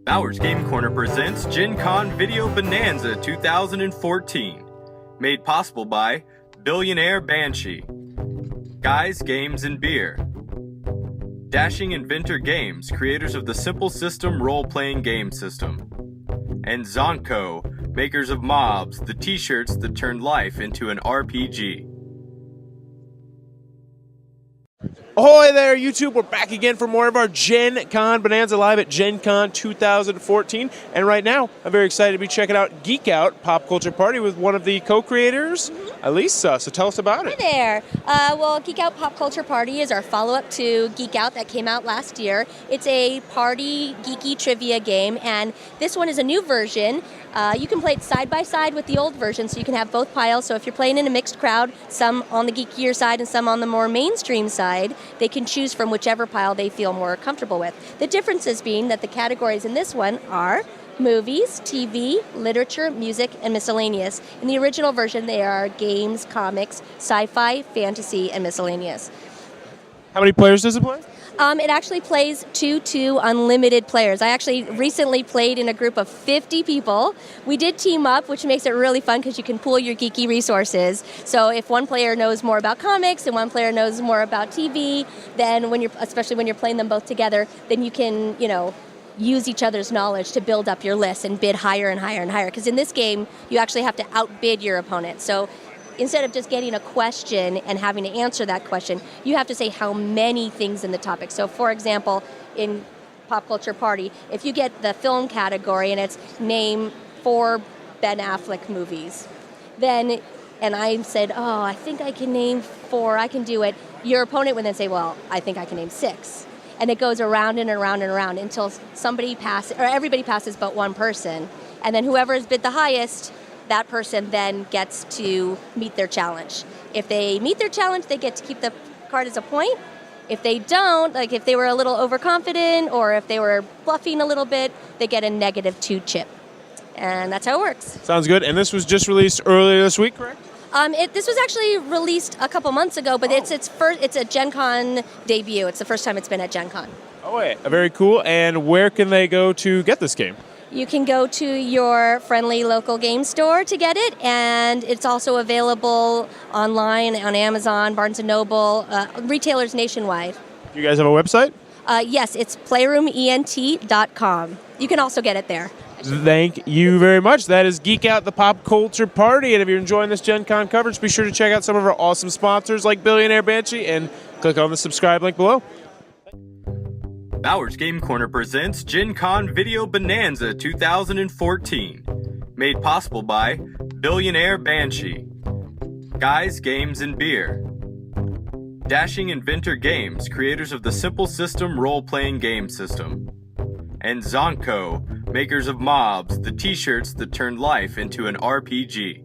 Bowers Game Corner presents Gen Con Video Bonanza 2014. Made possible by Billionaire Banshee, Guys, Games, and Beer, Dashing Inventor Games, creators of the Simple System role-playing game system, and Zonko, makers of Mobs, the t-shirts that turned life into an RPG. Ahoy there, YouTube! We're back again for more of our Gen Con Bonanza live at Gen Con 2014. And right now, I'm very excited to be checking out Geek Out Pop Culture Party with one of the co-creators, Elisa. So tell us about it. Hi there. Well, Geek Out Pop Culture Party is our follow-up to Geek Out that came out last year. It's a party geeky trivia game, and this one is a new version. You can play it side by side with the old version, so you can have both piles. So if you're playing in a mixed crowd, some on the geekier side and some on the more mainstream side, they can choose from whichever pile they feel more comfortable with. The differences being that the categories in this one are movies, TV, literature, music, and miscellaneous. In the original version, they are games, comics, sci-fi, fantasy, and miscellaneous. How many players does it play? It actually plays 2 unlimited players. I actually recently played in a group of 50 people. We did team up, which makes it really fun because you can pool your geeky resources. So if one player knows more about comics and one player knows more about TV, then especially when you're playing them both together, then you can, use each other's knowledge to build up your list and bid higher and higher and higher. Because in this game, you actually have to outbid your opponent. So instead of just getting a question and having to answer that question, you have to say how many things in the topic. So for example, in Pop Culture Party, if you get the film category and it's name 4 Ben Affleck movies, and I said, I think I can name 4, I can do it, your opponent would then say, well, I think I can name 6. And it goes around and around and around until everybody passes but one person. And then whoever has bid the highest, that person then gets to meet their challenge. If they meet their challenge, they get to keep the card as a point. If they don't, like if they were a little overconfident or if they were bluffing a little bit, they get a -2 chip. And that's how it works. Sounds good. And this was just released earlier this week, correct? This was actually released a couple months ago, but it's a Gen Con debut. It's the first time it's been at Gen Con. Oh, wait. Very cool. And where can they go to get this game? You can go to your friendly local game store to get it, and it's also available online on Amazon, Barnes & Noble, retailers nationwide. You guys have a website? Yes, it's playrooment.com. You can also get it there. Thank you very much. That is Geek Out, the Pop Culture Party. And if you're enjoying this Gen Con coverage, be sure to check out some of our awesome sponsors like Billionaire Banshee and click on the subscribe link below. Bowers Game Corner presents Gen Con Video Bonanza 2014. Made possible by Billionaire Banshee, Guys, Games, and Beer, Dashing Inventor Games, creators of the Simple System role-playing game system, and Zonko, makers of Mobs, the t-shirts that turned life into an RPG.